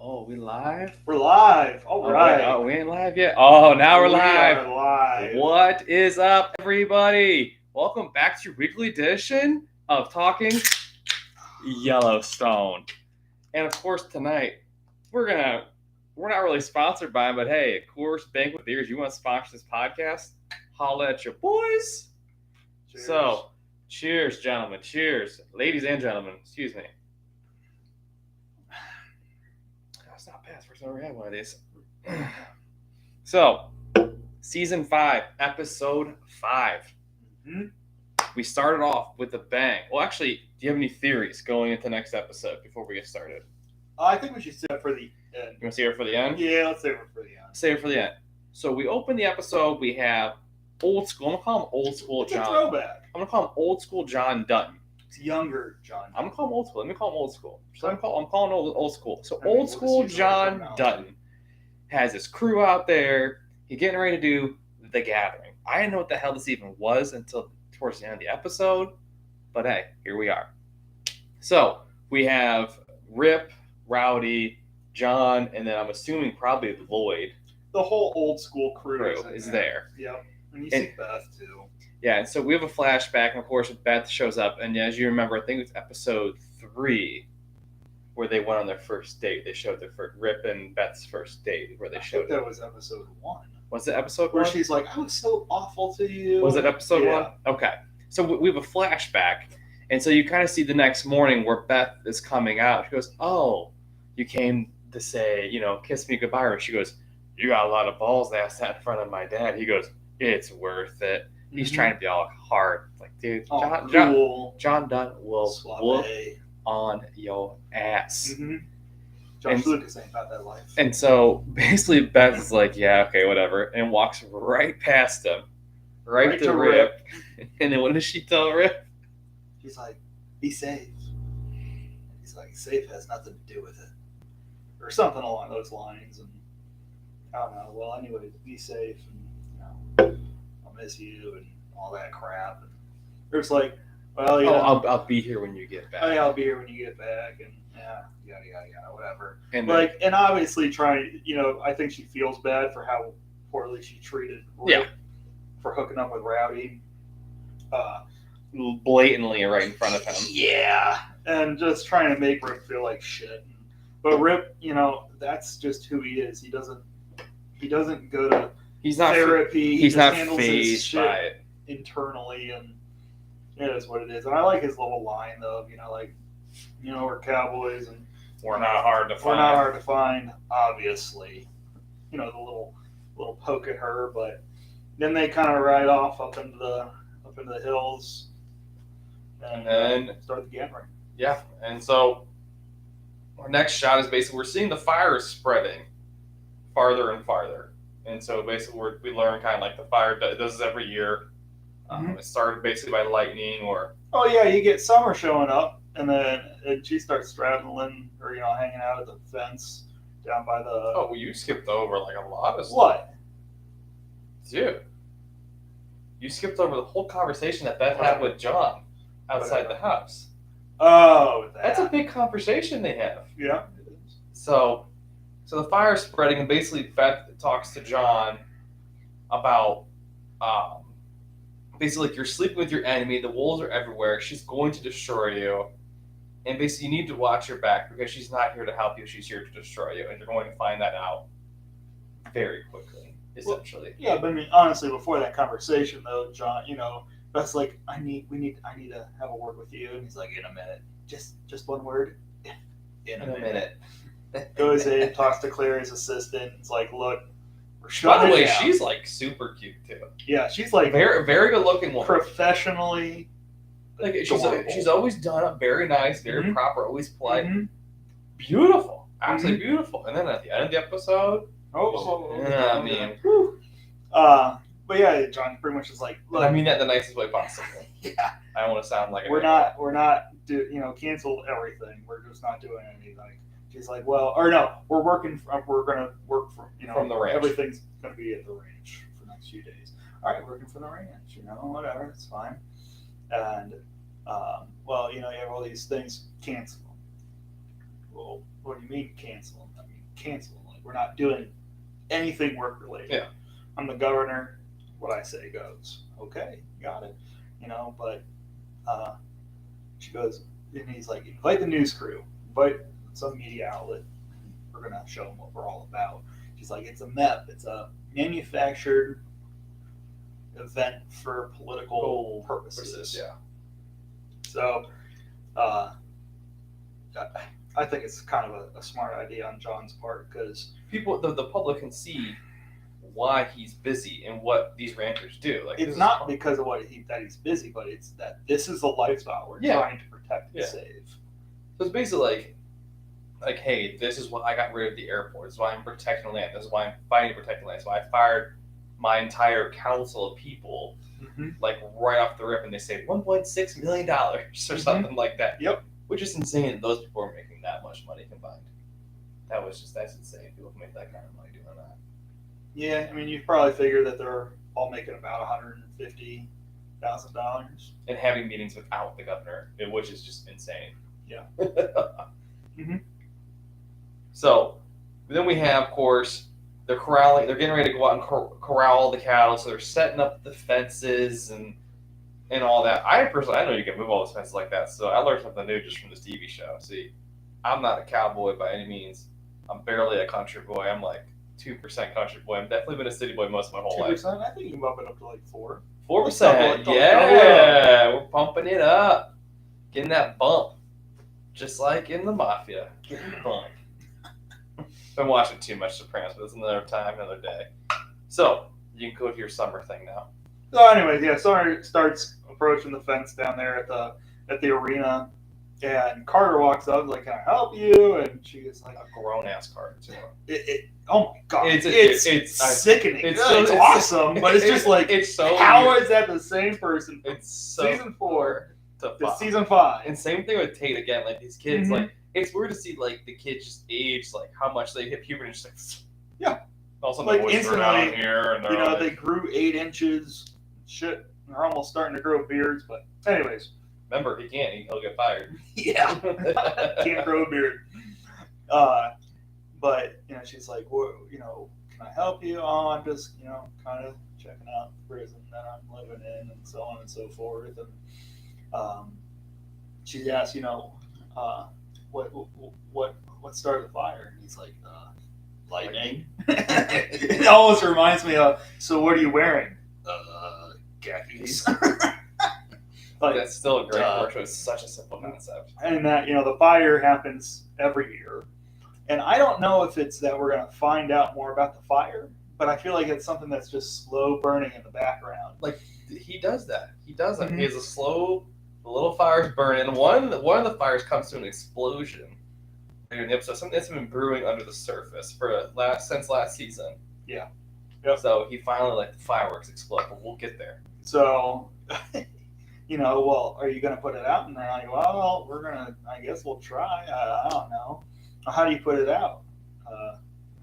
Oh, we live? We're live. All right. Oh, we ain't live yet? Oh, now we're live. We are live. What is up, everybody? Welcome back to your weekly edition of Talking Yellowstone. And of course, tonight, we're not really sponsored by them, but hey, of course, Bank with Ears, you want to sponsor this podcast? Holla at your boys. Cheers. So, cheers, gentlemen. Cheers. Ladies and gentlemen, excuse me. It's not bad. First time we had one of these. So, season 5, episode 5. Mm-hmm. We started off with a bang. Well, actually, do you have any theories going into the next episode before we get started? I think we should save it for the end. You want to save it for the end? Yeah, let's save it for the end. Save it for the end. So we open the episode. We have old school. I'm gonna call him old school It's John. a throwback. I'm gonna call him old school John Dutton. It's younger John. I'm gonna call him old school. Let me call him old school. So I'm calling old school. So I mean, old school we'll just use John the right Dutton has his crew out there. He's getting ready to do the gathering. I didn't know what the hell this even was until towards the end of the episode. But hey, here we are. So we have Rip, Rowdy, John, and then I'm assuming probably Lloyd. The whole old school crew Is there. Yep. And you see Beth too. Yeah, and so we have a flashback, and of course Beth shows up, and as you remember, I think it's episode 3 where they went on their first date. They showed their first, Rip and Beth's first date, where they I showed think that was episode 1. Was it episode Where 1? she's like, I was so awful to you. Was it episode Yeah. 1? Okay. So we have a flashback, and so you kind of see the next morning where Beth is coming out. She goes, oh, you came to say, kiss me goodbye. Or she goes, you got a lot of balls to ask that in front of my dad. He goes, it's worth it. He's trying to be all hard. Like, dude, John Dunn will whoop on your ass. Mm-hmm. Josh Lucas ain't about that life. And so basically Beth is like, yeah, okay, whatever, and walks right past him, right to Rip. And then what does she tell Rip? She's like, be safe. He's like, safe has nothing to do with it. Or something along those lines. And I don't know. Well, anyway, be safe. And, I'll miss you and all that crap. And Rip's like, well, I'll be here when you get back. Oh, yeah, I'll be here when you get back. And yada, whatever. And and obviously trying, I think she feels bad for how poorly she treated Rip for hooking up with Rowdy. Blatantly right in front of him. Yeah. And just trying to make Rip feel like shit. But Rip, that's just who he is. He doesn't go to therapy. He's not handles fazed his shit by it internally, and it is what it is. And I like his little line though, we're cowboys and we're not hard to find. We're not hard to find, obviously. The little poke at her, but then they kind of ride off up into the hills and then start the gathering. Yeah, and so our next shot is basically we're seeing the fire spreading farther and farther, and so basically we learn kind of like the fire does this every year. It started basically by lightning or you get Summer showing up, and then she starts straddling or hanging out at the fence down by the. Oh, well, you skipped over like a lot of stuff. What? Dude, you skipped over the whole conversation that Beth had with John outside the house. Oh, that's a big conversation they have. Yeah. So the fire's spreading, and basically Beth talks to John about basically like you're sleeping with your enemy. The wolves are everywhere. She's going to destroy you, and basically you need to watch your back because she's not here to help you. She's here to destroy you, and you're going to find that out very quickly, essentially. Well, yeah, but I mean, honestly, before that conversation, though, John, Beth's like, I need to have a word with you, and he's like, in a minute, just one word, in a minute. Goes in, talks to Clary's assistant. It's like, look, we're shutting. By the way, down. she's like super cute too. Yeah, she's like very, very good looking woman. Professionally, like she's always done it very nice, very proper, always polite, beautiful, absolutely beautiful. And then at the end of the episode, I mean, but yeah, John pretty much is like, look, I mean that the nicest way possible. Yeah, I don't want to sound like we're not cancel everything. We're just not doing anything. She's like, well, or no, we're gonna work from the ranch. Everything's gonna be at the ranch for the next few days. All right, working from the ranch, whatever, it's fine. And you have all these things canceled. Well, well, what do you mean cancel? I mean, cancel. Like, we're not doing anything work related. Yeah. I'm the governor. What I say goes. Okay, got it. But she goes, and he's like, invite the news crew, invite some media outlet. We're going to show them what we're all about. She's like, it's a MEP. It's a manufactured event for political purposes. Yeah. So, I think it's kind of a smart idea on John's part because people, the public can see why he's busy and what these ranchers do. Like, it's not because of that he's busy, but it's that this is the lifestyle we're trying to protect and save. So it's basically like, hey, this is why I got rid of the airport. This is why I'm protecting the land. This is why I'm fighting to protect the land. This is why I fired my entire council of people, like right off the rip, and they say $1.6 million or something like that. Yep. Which is insane that those people are making that much money combined. That's insane. People can make that kind of money doing that. Yeah, I mean, you probably figure that they're all making about $150,000. And having meetings without the governor, which is just insane. Yeah. So then we have, of course, they're corralling. They're getting ready to go out and corral all the cattle. So they're setting up the fences and all that. I know you can move all those fences like that. So I learned something new just from this TV show. See, I'm not a cowboy by any means. I'm barely a country boy. I'm like 2% country boy. I've definitely been a city boy most of my whole 2%? life. I think you can bump it up to like 4. 4%. Yeah, we're pumping it up, getting that bump, just like in the mafia. Getting the bump. Been watching too much Sopranos, but it's another time, another day. So you can go to your summer thing now. So, anyways, yeah, Summer starts approaching the fence down there at the arena, and Carter walks up like, "Can I help you?" And she is like, A grown ass Carter too. Oh my god, it's sickening. It's awesome, but it's just like, it's so how weird. is that the same person? It's so season 4 to to season 5. And same thing with Tate again. Like these kids, like it's weird to see like the kids just age, like how much they hit puberty, and just like all of a sudden like the voices are down instantly, here, and they grew 8 inches. Shit, they're almost starting to grow beards. But anyways, remember he can't. He'll get fired. Yeah, can't grow a beard. But she's like, well, can I help you? Oh, I'm just kind of checking out the prison that I'm living in, and so on and so forth. And she asks, what started the fire? And he's like, lightning. It almost reminds me of, so what are you wearing? Khakis. Like, that's still a great commercial. It's such a simple concept. And that, the fire happens every year. And I don't know if it's that we're going to find out more about the fire, but I feel like it's something that's just slow burning in the background. Like, he does that. He has a slow, the little fires burn, and one of the fires comes to an explosion later in the episode. Something that's been brewing under the surface since last season. Yeah. Yep. So he finally the fireworks explode, but we'll get there. So, well, are you going to put it out? And they're like, well, I guess we'll try. I don't know. How do you put it out?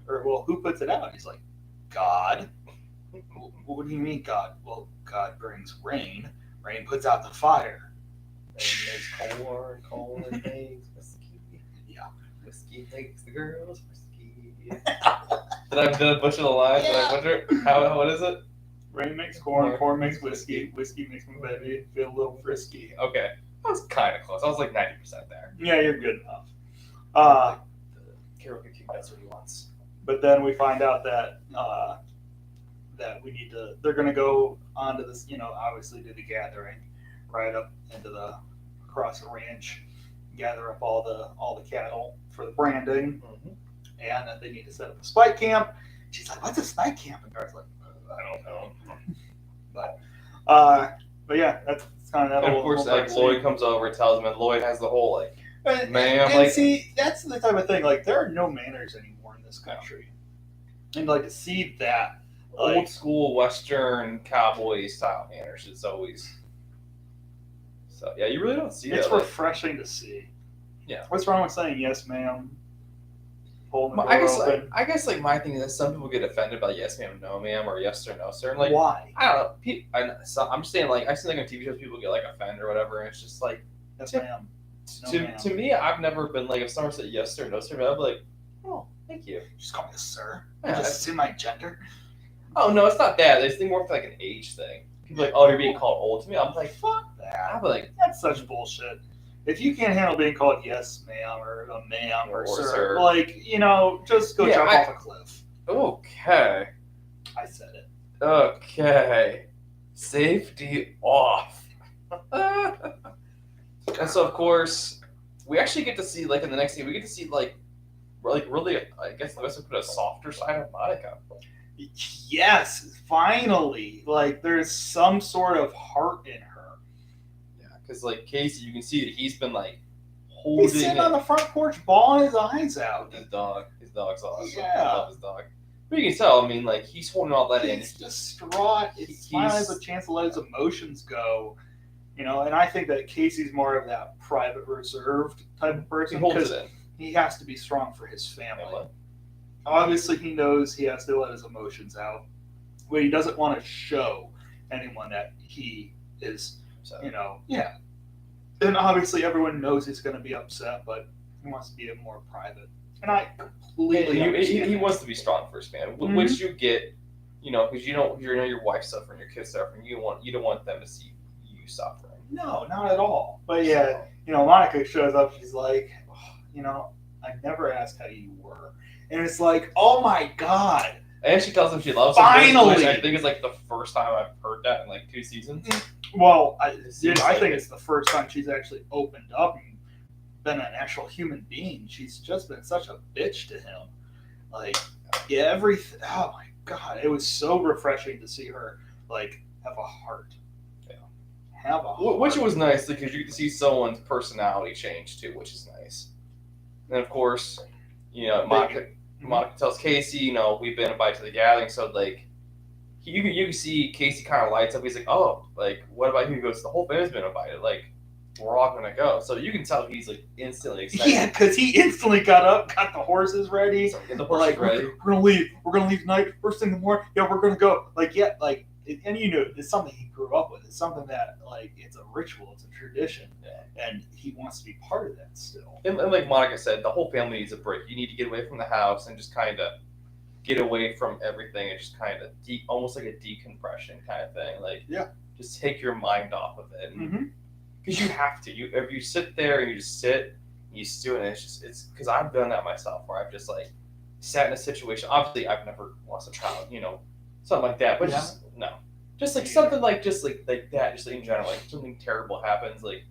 Who puts it out? He's like, God. What do you mean, God? Well, God brings rain. Rain puts out the fire. Rain makes corn makes whiskey. Yeah. Whiskey makes the girls whiskey. Did I butcher the line? Yeah. Did I butcher? What is it? Rain makes corn, corn makes whiskey, whiskey makes my baby feel a little frisky. Okay. I was kind of close. I was like 90% there. Yeah, you're good enough. Carol can keep that's what he wants. But then we find out that they're going to go onto this, obviously do the gathering right up across the ranch, gather up all the cattle for the branding, and then they need to set up a spike camp. She's like, "What's a spike camp?" And Garth's like, "I don't know." But yeah, that's kind of that. And of course, Lloyd comes over and tells him, and Lloyd has the whole see, that's the type of thing. Like, there are no manners anymore in this country, and to see that old school Western cowboy style manners is always. So yeah, you really don't see that. It's refreshing to see. Yeah. What's wrong with saying yes, ma'am? Holding the door open. I guess my thing is some people get offended by yes, ma'am, no, ma'am, or yes sir, no, sir. And why? I don't know. I'm just saying, I've seen on TV shows people get offended or whatever, and it's just like yes, ma'am. No, to ma'am. to me, I've never been like if someone said yes sir, no sir, I'd be like, oh, thank you. Just call me a sir. Yeah, Just assume my gender. oh no, it's not that. It's more of like an age thing. People are like, oh, you're being called old to me. I'm like, Fuck that. I'd be like, That's such bullshit. If you can't handle being called yes, ma'am, or a ma'am, or sir, like, just go jump off a cliff. Okay. I said it. Okay. Safety off. And so, of course, we actually get to see, like, in the next scene, we get to see, like really, I guess the best way to put a softer side of Monica. Yes, finally. Like, there's some sort of heart in her. Yeah, because, like, Casey, you can see that he's been, like, holding He's sitting on the front porch bawling his eyes out. His dog's awesome. Yeah. I love his dog. But you can tell, I mean, like, he's holding all that in. He's distraught. He finally has a chance to let his emotions go. And I think that Casey's more of that private, reserved type of person. He holds it in. He has to be strong for his family. Obviously, he knows he has to let his emotions out, but he doesn't want to show anyone that he is, yeah. And obviously, everyone knows he's going to be upset, but he wants to be more private. And I completely understand. He wants to be strong for his family, which you get, because your wife's suffering, your kids suffering. You don't want them to see you suffering. No, not at all. But yeah, Monica shows up. She's like, I never asked how you were, and it's like, oh my god. And she tells him she loves him. Finally, which I think is like the first time I've heard that in like 2 seasons. Well, I think it's the first time she's actually opened up and been an actual human being. She's just been such a bitch to him. Like, everything. Oh my god, it was so refreshing to see her like have a heart. Yeah, have a heart. Which was nice because you get to see someone's personality change too, which is nice. And of course, Monica tells Casey, we've been invited to the gathering, so like you can see Casey kind of lights up. He's like, oh, like what about you? He goes, the whole family's been invited. Like we're all gonna go. So you can tell he's like instantly excited. Yeah, because he instantly got up, got the horses ready. So get the horses ready. We're gonna leave. We're gonna leave tonight. First thing in the morning. Yeah, we're gonna go. Like and it's something he grew up with. It's something that like it's a ritual. It's a tradition. Yeah. And he wants to be part of that still. And like Monica said, the whole family needs a break. You need to get away from the house and just kind of get away from everything and just kind of almost like a decompression kind of thing. Like, just take your mind off of it. Because you have to. If you sit there and you just sit and you stew, and it's because I've done that myself where I've just like sat in a situation. Obviously, I've never lost a child, something like that. But just like something like that, just in general, like something terrible happens, like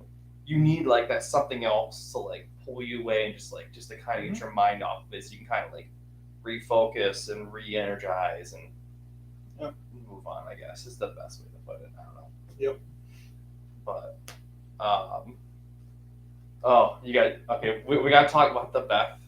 you need like that something else to like pull you away and just to kind of get your mind off of it, so you can kind of like refocus and re-energize and move on. I guess is the best way to put it. I don't know. Yep. But we got to talk about the Beth.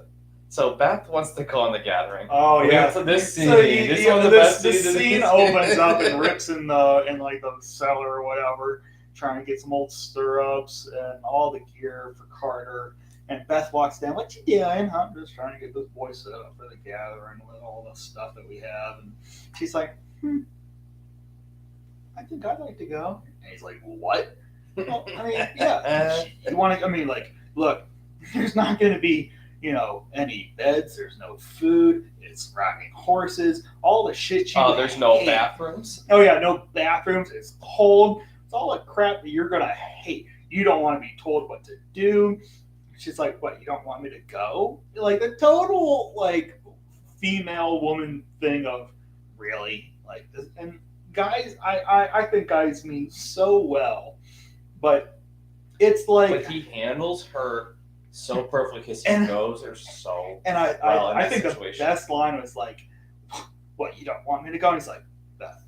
So Beth wants to go on the gathering. Oh yeah. So this scene, this scene opens up and rips in like the cellar or whatever, trying to get some old stirrups and all the gear for Carter. And Beth walks down. What you doing? I'm just trying to get those boys set up for the gathering with all the stuff that we have. And she's like, I think I'd like to go. And he's like, what? Well, I mean, yeah. You want to? I mean, like, look, there's not going to be, any beds. There's no food. It's riding horses. All the shit you. There's no bathrooms. Oh yeah, no bathrooms. It's cold. It's all the crap that you're gonna hate. You don't want to be told what to do. She's like, what? You don't want me to go? Like the total like female woman thing of really like this. And guys, I think guys mean so well, but it's like. But he handles her so perfectly because he knows her so. And I think the best line was like, "What? You don't want me to go?" And he's like, "Beth,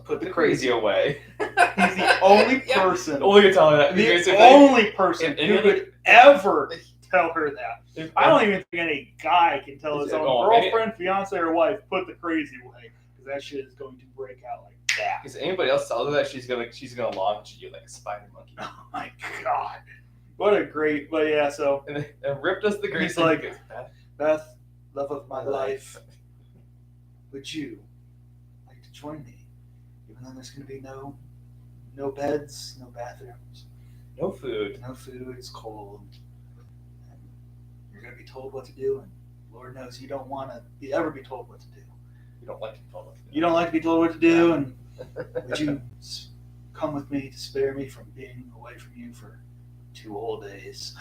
put the crazy away." He's the only person. Only can tell her that. The only person who could ever tell her that. I don't even think any guy can tell his own girlfriend, fiance, or wife, "Put the crazy away," because that shit is going to break out like that. Because anybody else tells her that, she's gonna launch at you like a spider monkey. Oh my god. What a great, but yeah, so. And Rip does the great thing. He's like, Beth, love of my life, would you like to join me? Even though there's going to be no beds, no bathrooms. No food. No food. It's cold. And you're gonna be told what to do, and Lord knows you don't want to ever be told what to do. You don't like to be told what to do. You don't like to be told what to do, and would you come with me to spare me from being away from you for 2 whole days?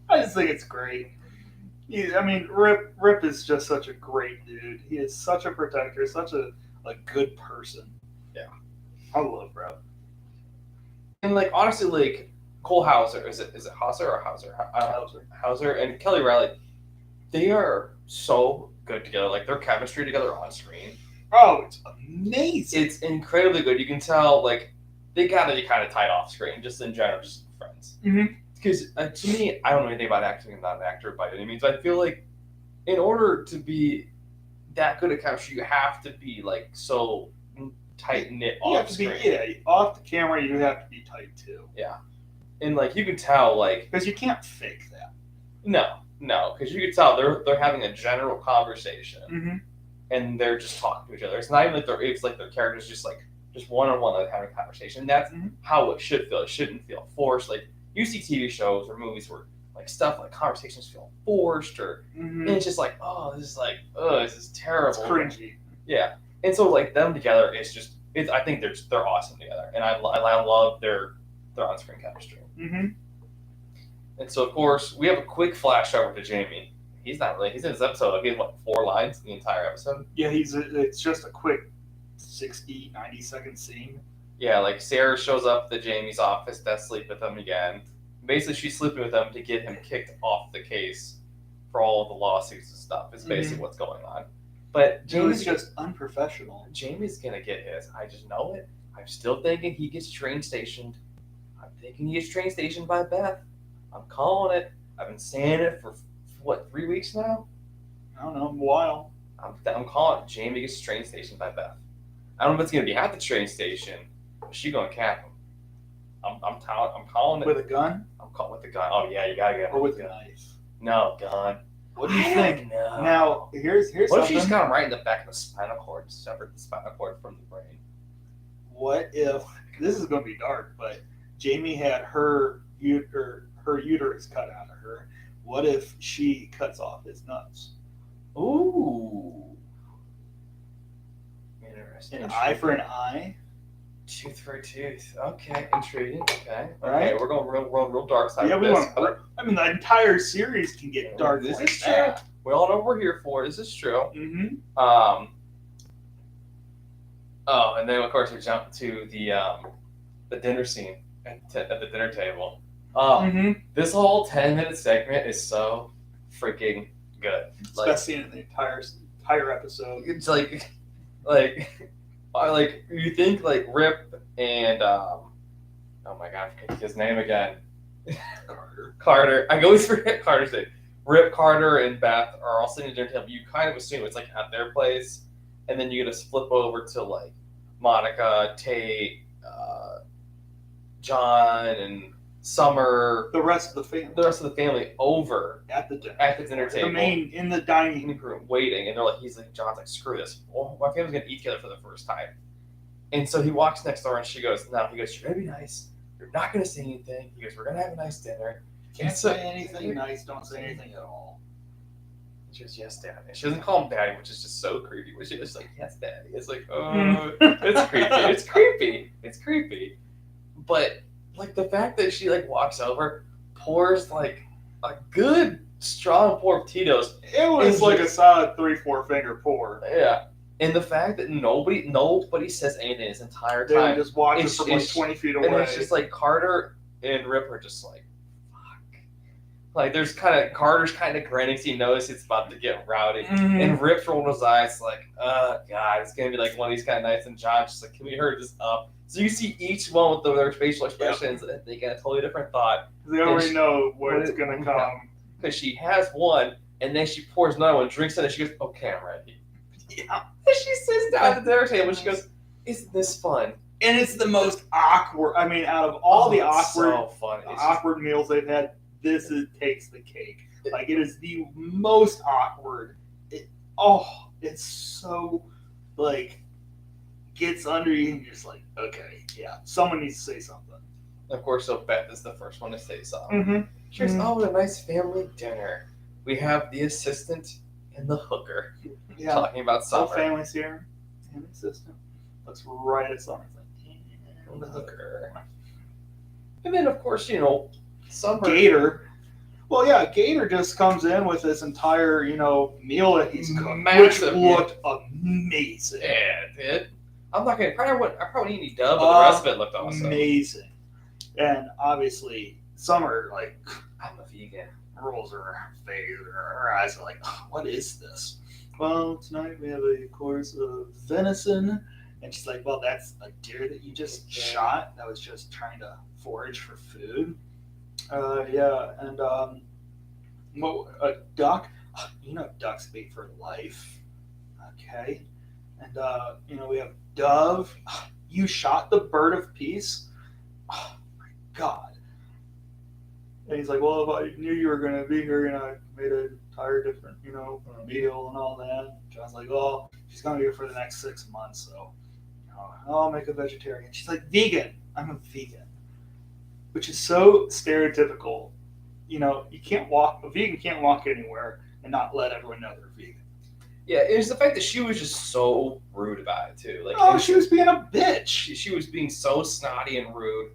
I just think it's great. Rip is just such a great dude. He is such a protector, such a good person. Yeah. I love Rip. And like honestly, like Cole Hauser, is it Hauser or Hauser? Hauser and Kelly Riley, they are so good together. Like their chemistry together on screen. Oh, it's amazing. It's incredibly good. You can tell like they gotta be kind of tight off screen, just in general, just friends. Mm-hmm. Because to me, I don't know anything about acting. I'm not an actor by any means. I feel like in order to be that good at chemistry, you have to be like so tight knit off screen. Off the camera, you have to be tight too. Yeah, and like you can tell, like because you can't fake that. No, because you can tell they're having a general conversation, mm-hmm. and they're just talking to each other. It's not even like it's like their characters just one on one like having a conversation. And that's mm-hmm. how it should feel. It shouldn't feel forced. Like you see TV shows or movies where like stuff like conversations feel forced or mm-hmm. and it's just like, oh, this is terrible. It's cringy. Yeah. And so like them together is just I think they're awesome together. And I love their on-screen chemistry. Mm-hmm. And so of course we have a quick flash over to Jamie. He's in this episode, he has 4 lines in the entire episode. Yeah, it's just a quick 60, 90-second scene. Yeah, like Sarah shows up at Jamie's office to sleep with him again. Basically, she's sleeping with him to get him kicked off the case for all of the lawsuits and stuff. Is basically what's going on. But Jamie's just unprofessional. Jamie's gonna get his. I just know it. I'm still thinking he gets train stationed. I'm thinking he gets train stationed by Beth. I'm calling it. I've been saying it for 3 weeks now. I don't know, a while. I'm calling it. Jamie gets train stationed by Beth. I don't know if it's gonna be at the train station. She gonna cap him. I'm calling it with a gun. I'm calling with the gun. Oh yeah, you gotta get him or with a a knife. No gun. What do you think? Know. Now here's what something. if she just got him right in the back of the spinal cord, separate the spinal cord from the brain? What if this is gonna be dark? But Jamie had her uterus cut out of her. What if she cuts off his nuts? Ooh. Interesting. An eye for an eye. Tooth for a tooth. Okay, intriguing. Okay, right. We're going real dark side. Yeah, of we this. want. I mean, the entire series can get dark. This like is true. that. We all know what we're here for. This is true. Mm-hmm. Oh, and then of course we jump to the dinner scene at the dinner table. This whole 10-minute segment is so freaking good. It's the best scene in the entire episode. It's like you think like Rip and oh my god, I forget his name again. Carter. I always forget Carter's name. Rip, Carter, and Beth are all sitting at dinner table. You kind of assume it's like at their place, and then you get to flip over to like Monica, Tate, John, and Summer. The rest of the family over at the dinner table. In the dining room waiting, and they're like, John's like, screw this. Well, my family's gonna eat together for the first time. And so he walks next door, and she goes, no. He goes, you're gonna be nice. You're not gonna say anything. He goes, we're gonna have a nice dinner. Can't say anything nice. Don't say anything at all. She goes, yes, Daddy. And she doesn't call him Daddy, which is just so creepy. But she's just like, yes, Daddy. It's like, oh, it's creepy. It's creepy. It's creepy. But like the fact that she like walks over, pours like a good strong pour of Tito's. It was like a solid 3-4 finger pour. Yeah. And the fact that nobody says anything this entire time. They just watch it from like 20 feet away. And it's just like Carter and Rip are just like, fuck. Like there's Carter's kind of grinning, so he knows it's about to get rowdy. And Rip's rolling his eyes like, oh god, it's gonna be like one of these kind of nights. And John's just like, can we hurry this up? So you see each one with their facial expressions, and they get a totally different thought. They already know what's gonna come. Because she has one, and then she pours another one, drinks it, and she goes, okay, I'm ready. Yeah. And she sits down at the dinner table, and she goes, isn't this fun? And it's the most awkward. I mean, out of all the awkward meals they've had, this takes the cake. Like it is the most awkward. It's so like gets under you, and you're just like, okay, yeah, someone needs to say something. Of course, so Beth is the first one to say something. Mm-hmm. She goes, oh, a nice family dinner. We have the assistant and the hooker Yeah. talking about Whole Summer. family's here. And the assistant looks right at Summer. And the hooker. And then, of course, Summer. Gator. Well, yeah, Gator just comes in with this entire, meal that he's cooked, Massive which looked amazing. Yeah, it did. I'm not gonna. I probably need any dub, but the rest of it looked awesome. Amazing. And obviously, Summer I'm a vegan. rolls her face, her eyes are like, what is this? Well, tonight we have a course of venison. And she's like, well, that's a deer that you just shot that was just trying to forage for food. Yeah, and a duck. Ducks mate for life. Okay. And, we have dove. You shot the bird of peace? Oh, my God. And he's like, well, if I knew you were going to be here, I made an entire different, meal and all that. John's like, well, she's going to be here for the next 6 months, so, I'll make a vegetarian. She's like, vegan. I'm a vegan. Which is so stereotypical. A vegan can't walk anywhere and not let everyone know they're vegan. Yeah, it was the fact that she was just so rude about it, too. She was being a bitch. She was being so snotty and rude.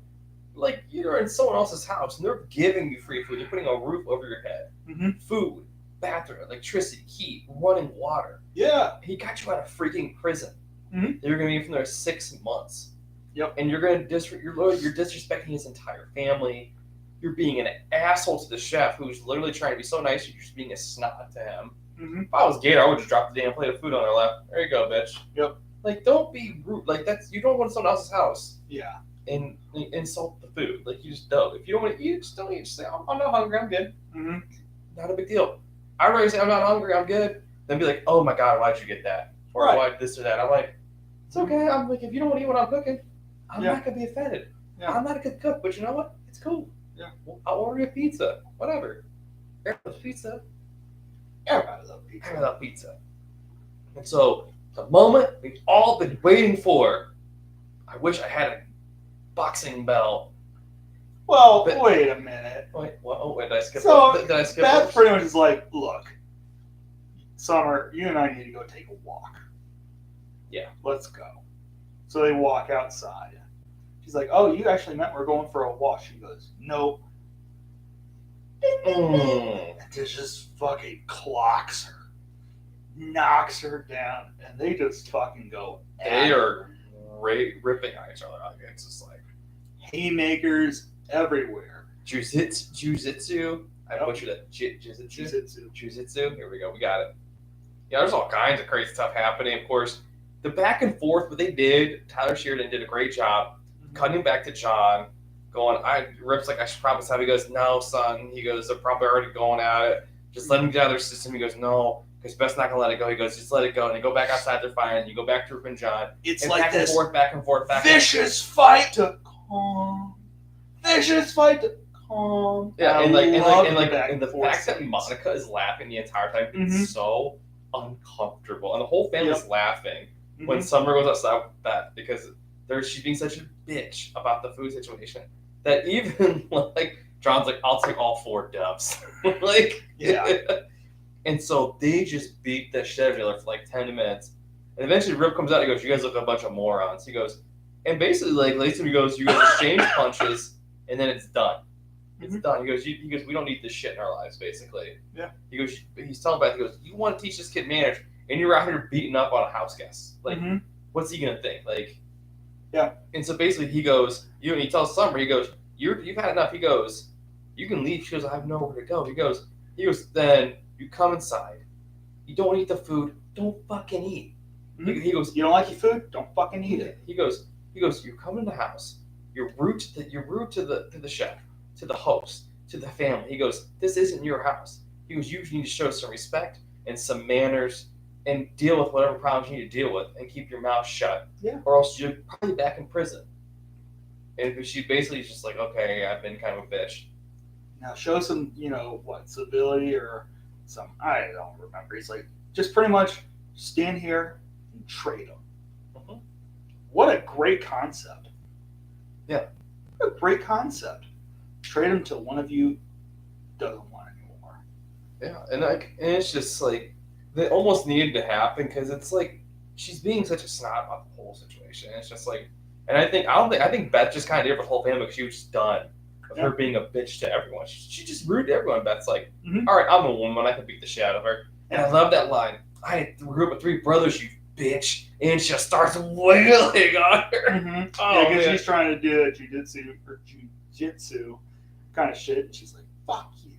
Like, you're in someone else's house, and they're giving you free food. They're putting a roof over your head. Mm-hmm. Food, bathroom, electricity, heat, running water. Yeah. He got you out of freaking prison. Mm-hmm. You're going to be from there 6 months. Yep. And you're going to you're disrespecting his entire family. You're being an asshole to the chef, who's literally trying to be so nice. You're just being a snot to him. Mm-hmm. If I was Gator, I would just drop the damn plate of food on her lap. There you go, bitch. Yep. Don't be rude. You don't go to someone else's house. Yeah. And insult the food. You just don't. If you don't want to eat, just don't eat. Just say, I'm not hungry. I'm good. Mm-hmm. Not a big deal. I'd rather say I'm not hungry. I'm good. Then be like, oh my God, why'd you get that? Or why this or that? I'm like, it's okay. I'm like, if you don't want to eat what I'm cooking, I'm not gonna be offended. Yeah. I'm not a good cook, but you know what? It's cool. Yeah. I'll order a pizza. Whatever. Everybody loves pizza. Everybody loves pizza. Everybody loves pizza. And so the moment we've all been waiting for, I wish I had a boxing bell. Well, wait a minute. Wait, did I skip? So did I skip? That's pretty much just like, look, Summer, you and I need to go take a walk. Yeah. Let's go. So they walk outside. She's like, oh, you actually meant we're going for a walk. She goes, no. And just fucking clocks her. Knocks her down. And they just fucking go. They are ripping at each other. It's just like haymakers everywhere. Jujitsu. I butchered it. Jujitsu. Here we go. We got it. Yeah, there's all kinds of crazy stuff happening. Of course, the back and forth, what they did, Tyler Sheridan did a great job cutting back to John, going, Rip's like, I should probably stop. He goes, no, son. He goes, they're probably already going at it. Just let them get out of their system. He goes, no, because Beth's not going to let it go. He goes, just let it go. And they go back outside, they're fine. You go back to Rip and John. It's and like back this and forth, back and forth, back vicious fight to calm. Vicious fight to calm. Yeah, and the forth fact that Monica is laughing the entire time is so uncomfortable. And the whole family's laughing when Summer goes outside with Beth because she's being such a bitch about the food situation that even John's like, I'll take all 4 dubs. And so they just beat the shit out of each other for 10 minutes. And eventually Rip comes out and he goes, you guys look like a bunch of morons. He goes, and basically later he goes, you guys exchange punches and then it's done. It's done. He goes, we don't need this shit in our lives, basically. Yeah. He goes, he's telling Beth, he goes, you want to teach this kid manners and you're out here beating up on a house guest. What's he going to think? Yeah. And so basically he goes, he tells Summer, he goes, you've had enough. He goes, you can leave. She goes, I have nowhere to go. He goes, then you come inside. You don't eat the food. Don't fucking eat. He goes, you don't like your food? Don't fucking eat it. He goes, you come in the house. You're rude to the chef, to the host, to the family. He goes, this isn't your house. He goes, you need to show some respect and some manners and deal with whatever problems you need to deal with and keep your mouth shut. Yeah. Or else you're probably back in prison. And she basically is just like, okay, I've been kind of a bitch. Now show some, civility or some, I don't remember. He's like, just pretty much stand here and trade them. what a great concept. Yeah. What a great concept. Trade him till one of you doesn't want anymore. Yeah, and it's just like it almost needed to happen because it's like she's being such a snob about the whole situation. It's just like, and I think Beth just kind of did it for the whole family because she was just done with her being a bitch to everyone. She just rude to everyone. Beth's like, all right, I'm a woman, I can beat the shit out of her. And I love that line. I grew up with 3 brothers, you bitch, and she just starts wailing on her. Mm-hmm. Oh, yeah, because man. she's trying to do a jujitsu kind of shit, and she's like, "Fuck you."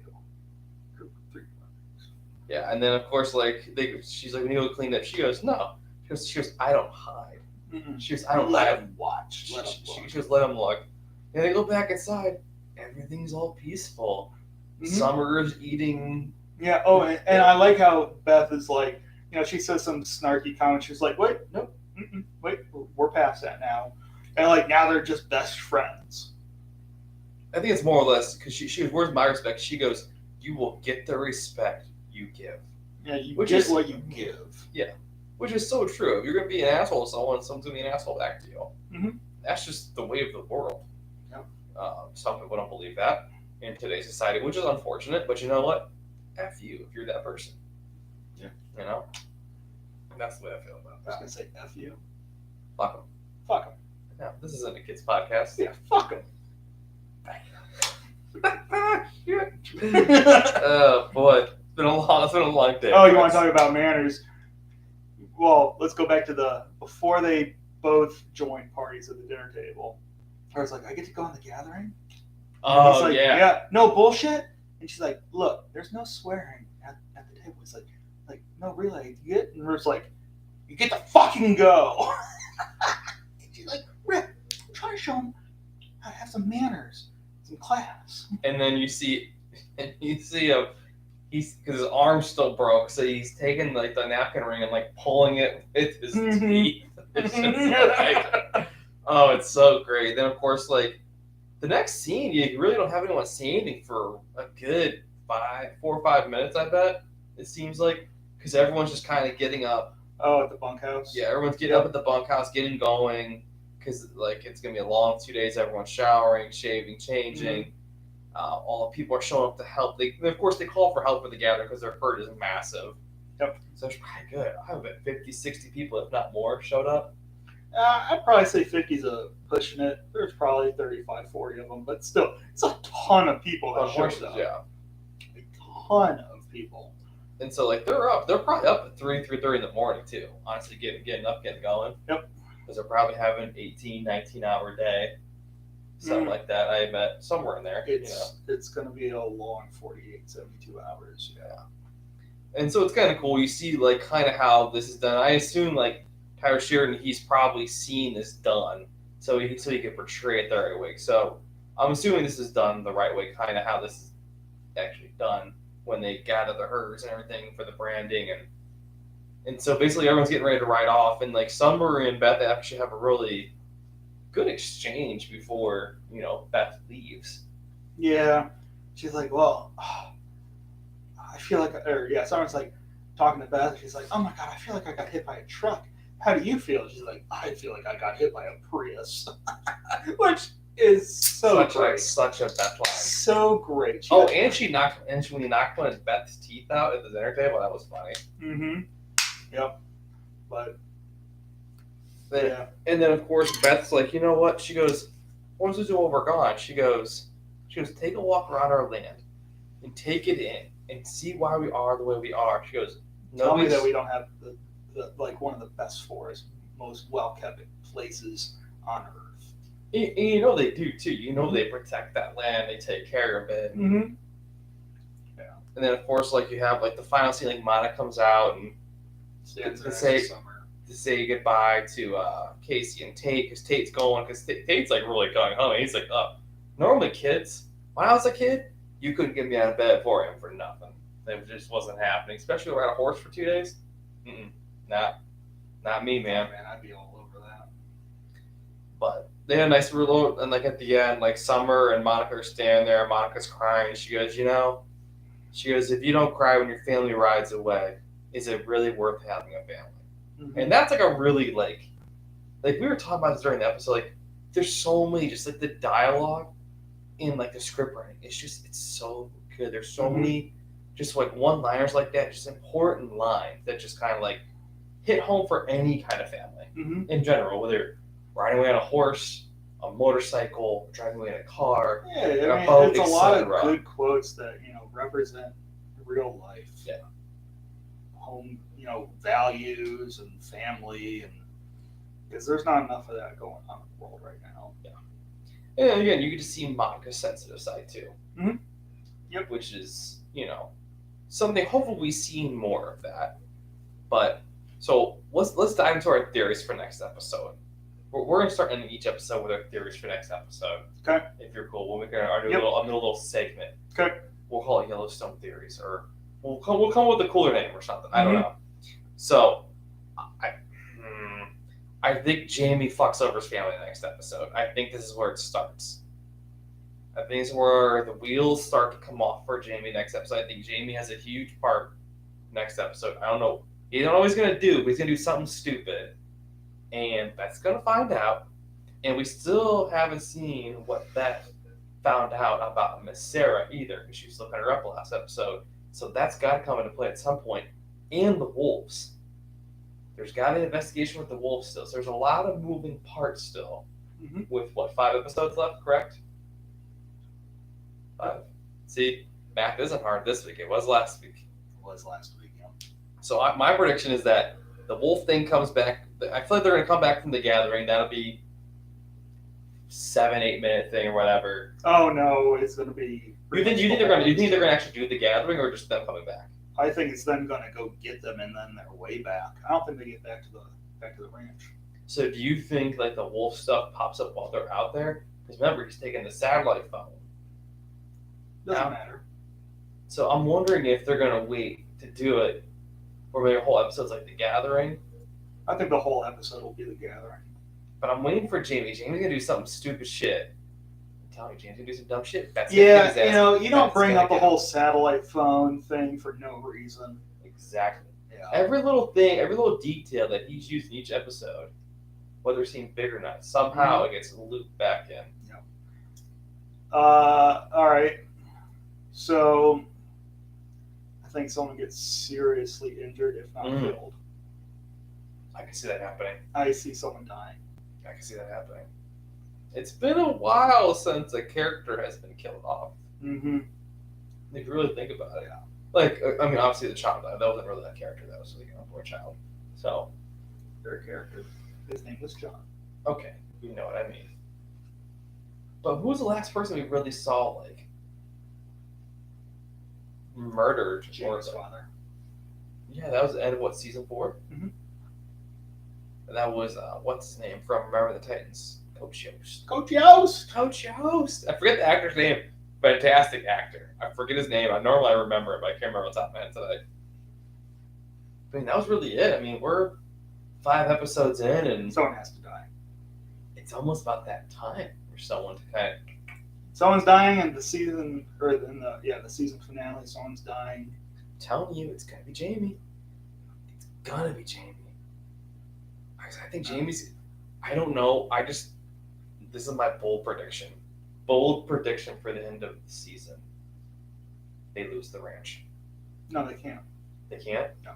Group of 3 brothers. Yeah, and then of course, like she's like, "We need to go clean up." She goes, "No." She goes, "I don't hide." Mm-hmm. She goes, "I don't let hide." him watch. Let him look. She goes, "Let him look." And they go back inside. Everything's all peaceful. Mm-hmm. Summer's eating. Yeah. Oh, and I like how Beth is like, she says some snarky comment. She's like, "Wait, nope, wait, we're past that now," and like now they're just best friends. I think it's more or less because she goes, "Where's my respect?" She goes, "You will get the respect you give." Yeah, you Which get is what you give. Yeah, which is so true. If you're gonna be an asshole to someone, someone's gonna be an asshole back to you. Mm-hmm. That's just the way of the world. Yep. Some people don't believe that in today's society, which is unfortunate. But you know what? F you if you're that person. Yeah. You know. And that's the way I feel about I was that. gonna say F you. Fuck them. Fuck them. No, this isn't a kids podcast. Yeah, fuck them. Oh boy, it's been a long day. Oh, you want to talk about manners? Well, let's go back to before they both joined parties at the dinner table. I was like, I get to go on the gathering? And he's like, yeah, no bullshit. And she's like, look, there's no swearing at the table. It's like, no, really, you get? And Rick's like, you get to fucking go. And she's like, Rick, try to show him how to have some manners, some class. And then you see he's because his arm's still broke, so he's taking like the napkin ring and like pulling it with his teeth. It's just like, oh, it's so great. Then of course, like the next scene, you really don't have anyone say anything for a good 4 or 5 minutes. I bet it seems like because everyone's just kind of getting up. Oh, at the bunkhouse. Yeah, everyone's getting up at the bunkhouse, getting going because like it's gonna be a long 2 days. Everyone's showering, shaving, changing. All the people are showing up to help. Of course, they call for help for the gathering because their herd is massive. Yep. So it's probably good. I bet 50, 60 people, if not more, showed up. I'd probably say 50's pushing it. There's probably 35, 40 of them, but still, it's a ton of people that showed up. Yeah. A ton of people. And so, like, they're up. They're probably up at 3:30 in the morning, too. Honestly, getting up, getting going. Yep. Because they're probably having an 18, 19-hour day. Something like that, I bet. Somewhere in there. It's going to be a long 48, 72 hours. Yeah. And so it's kind of cool. You see, like, kind of how this is done. I assume, like, Tyler Sheridan, he's probably seen this done. So he could portray it the right way. So I'm assuming this is done the right way, kind of how this is actually done when they gather the herds and everything for the branding. And so basically everyone's getting ready to ride off. And, like, Summer and Beth actually have a really good exchange before, Beth leaves. Yeah. She's like, well, I feel like, Summer's like talking to Beth. She's like, oh my God, I feel like I got hit by a truck. How do you feel? She's like, I feel like I got hit by a Prius. Which is so great. Such a Beth line. So great. And when he knocked one of Beth's teeth out at the dinner table, that was funny. Mm-hmm. Yep. Yeah. And then of course Beth's like, you know what? She goes, once we do while we're gone, she goes, take a walk around our land and take it in and see why we are the way we are. She goes, tell me that we don't have the one of the best forests, most well kept places on Earth. And they do too. They protect that land, they take care of it. Mm-hmm. Yeah. And then of course, like you have like the final scene, like Monica comes out and to say goodbye to Casey and Tate because Tate's Tate's like really going home. He's like, normally kids, when I was a kid, you couldn't get me out of bed for him for nothing. It just wasn't happening, especially ride a horse for 2 days. Not me, man. Man, I'd be all over that. But they had a nice reload, and like at the end, like Summer and Monica are standing there. Monica's crying. She goes, if you don't cry when your family rides away, is it really worth having a family? Mm-hmm. And that's like a really like like we were talking about this during the episode, like there's so many just like the dialogue in like the script writing. It's so good. There's so many just like one-liners like that, just important lines that just kind of like hit home for any kind of family in general, whether you're riding away on a horse, a motorcycle, driving away in a car, Yeah, a I mean, boat, it's a lot of etc. good quotes that represent real life. Yeah. Home, values and family, and because there's not enough of that going on in the world right now. Yeah. And again, you get to see Monica's sensitive side too. Yep. Which is, something hopefully we see more of that. But so let's dive into our theories for next episode. We're going to start ending each episode with our theories for next episode. Okay. If you're cool, we'll make our new little segment. Okay. We'll call it Yellowstone Theories, or we'll come up with a cooler name or something. I don't know. So, I think Jamie fucks over his family in the next episode. I think this is where it starts. I think it's where the wheels start to come off for Jamie next episode. I think Jamie has a huge part next episode. I don't know. He don't know what he's going to do, but he's going to do something stupid. And Beth's going to find out. And we still haven't seen what Beth found out about Miss Sarah either, because she was looking her up last episode. So that's got to come into play at some point. And the wolves. There's got to be an investigation with the wolves still. So there's a lot of moving parts still. With, 5 episodes left, correct? 5. See, math isn't hard this week. It was last week. Yeah. So my prediction is that the wolf thing comes back. I feel like they're going to come back from the gathering. That'll be 7-8 minute thing or whatever. Oh no, it's going to be. You think they're going to actually do the gathering, or just them coming back? I think it's them going to go get them, and then they're way back. I don't think they get back to the ranch. So do you think like the wolf stuff pops up while they're out there? Because remember, he's taking the satellite phone. Doesn't matter. So I'm wondering if they're going to wait to do it, or maybe a whole episode's like the gathering. I think the whole episode will be the gathering. But I'm waiting for Jamie. Jamie's going to do something stupid shit. I'm telling you, Jamie's going to do some dumb shit. You don't bring up the whole satellite phone thing for no reason. Exactly. Yeah. Every little thing, every little detail that he's used in each episode, whether it seems big or not, somehow it gets looped back in. Yeah. All right. So, I think someone gets seriously injured, if not killed. I can see that happening. I see someone dying. I can see that happening. It's been a while since a character has been killed off. If you really think about it. Yeah. Like, I mean, obviously the child died. That wasn't really that character. That was like an unborn child. So, Their character. His name was John. okay, you know what I mean. But who was the last person we really saw, like, murdered? Jamie's father. Yeah, that was the end of what, season 4? And that was, what's his name from Remember the Titans? Coach Yost. Coach Yost! Coach Yost! I forget the actor's name. Fantastic actor. I forget his name. I normally remember it, but I can't remember off the top of my head today. I mean, that was really it. I mean, we're 5 episodes in, and someone has to die. It's almost about that time for someone to kind of. Someone's dying in the season, or in the season finale. Someone's dying. I'm telling you, it's gonna be Jamie. It's gonna be Jamie. I think Jamie's. I don't know. This is my bold prediction. Bold prediction for the end of the season. They lose the ranch. No, they can't. They can't? No.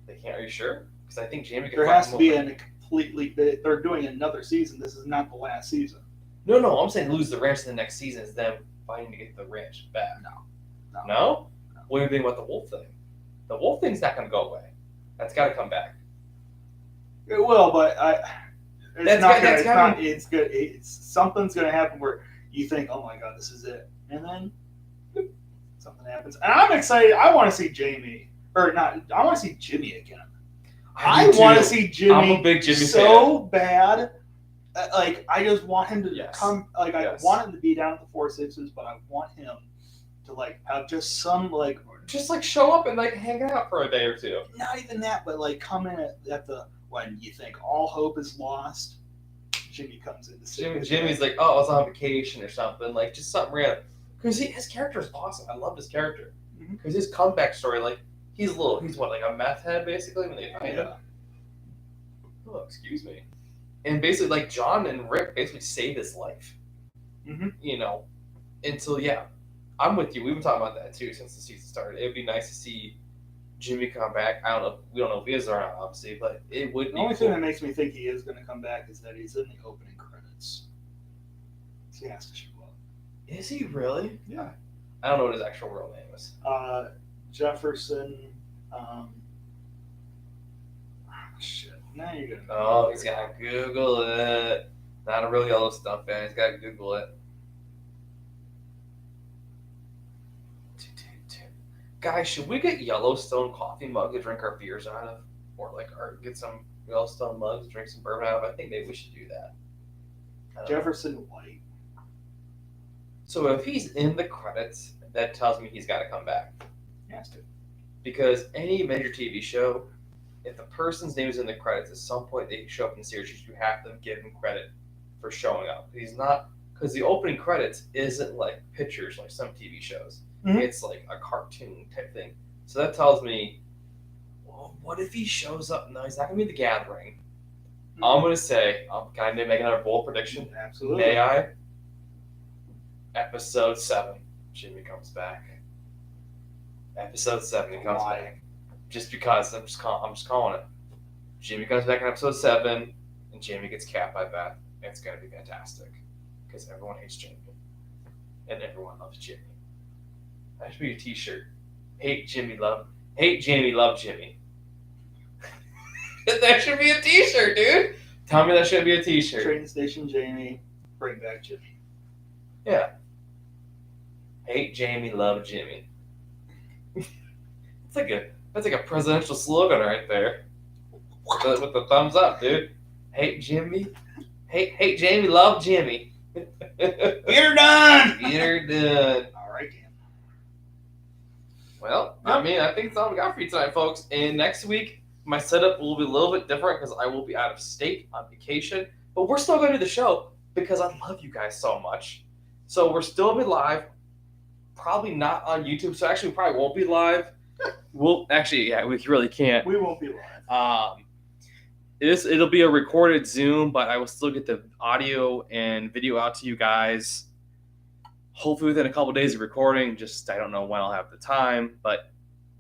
They can't? Are you sure? Because I think Jamie can. There has to be a completely. They're doing another season. This is not the last season. No. I'm saying lose the ranch in the next season is them fighting to get the ranch back. No? What do you think about the wolf thing? The wolf thing's not going to go away. That's got to come back. It will, but it's good. Something's going to happen where you think, oh my god, this is it. And then something happens. And I'm excited. I want to see Jamie. Or not. I want to see Jimmy again. I want to see Jimmy. I'm a big Jimmy so fan. Bad. I just want him to come. I want him to be down at the 4 Sixes, but I want him to have just some just show up and hang out for a day or two. Not even that, but come in at the when you think all hope is lost. Jimmy comes in to see Jimmy's like, oh, I was on vacation or something, just something random. Because his character is awesome. I love his character. Because his comeback story, he's what, a meth head basically when they find him. Oh, excuse me. And basically, like, John and Rick basically saved his life. Mm-hmm. You know, and so yeah, I'm with you. We've been talking about that too since the season started. It'd be nice to see Jimmy come back. I don't know. We don't know if he is or not, obviously, but it would The be only cool. thing that makes me think he is going to come back is that he's in the opening credits. So he has to show up. Is he really? Yeah. I don't know what his actual real name is. Jefferson. Shit. Now you're going to. Oh, he's got to Google it. Not a real Yellowstone fan. He's got to Google it. Guys, should we get Yellowstone coffee mug to drink our beers out of? Or get some Yellowstone mugs to drink some bourbon out of? I think maybe we should do that. Jefferson White. So if he's in the credits, that tells me he's got to come back. He has to. Because any major TV show, if the person's name is in the credits, at some point they show up in the series, you have to give him credit for showing up. Because the opening credits isn't like pictures like some TV shows. Mm-hmm. It's like a cartoon type thing. So that tells me, well, what if he shows up? No, he's not going to be The Gathering. Mm-hmm. I'm going to say, can I make another bold prediction? Absolutely. May I? Episode 7, Jimmy comes back. Episode 7, he comes back. Just because I'm just calling it. Jimmy comes back in episode 7, and Jimmy gets capped by Beth. And it's going to be fantastic. Because everyone hates Jimmy. And everyone loves Jimmy. That should be a t-shirt. Hate Jamie, love Jimmy. That should be a t-shirt, dude. Tell me that should be a t-shirt. Train station Jamie, bring back Jimmy. Yeah. Hate Jamie, love Jimmy. That's like a presidential slogan right there. With the thumbs up, dude. Hate Jimmy. Hate Jamie, love Jimmy. You're done. You're done. All right, Dan. Well, I mean, I think that's all we got for you tonight, folks. And next week, my setup will be a little bit different because I will be out of state on vacation. But we're still going to do the show because I love you guys so much. So we're still going to be live. Probably not on YouTube. So actually, we probably won't be live. We really can't. We won't be live. It'll be a recorded Zoom, but I will still get the audio and video out to you guys. Hopefully within a couple of days of recording. Just I don't know when I'll have the time, but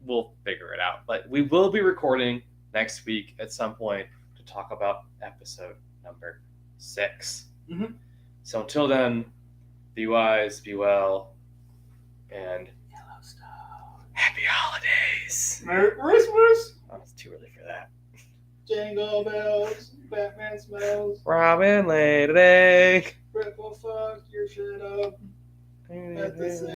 we'll figure it out. But we will be recording next week at some point to talk about episode number 6. Mm-hmm. So until then, be wise, be well, and Yellowstone. Happy holidays. Merry Christmas. Oh, it's too early for that. Jingle bells, Batman smells. Robin laid an egg. Brett will fuck your shit up. At the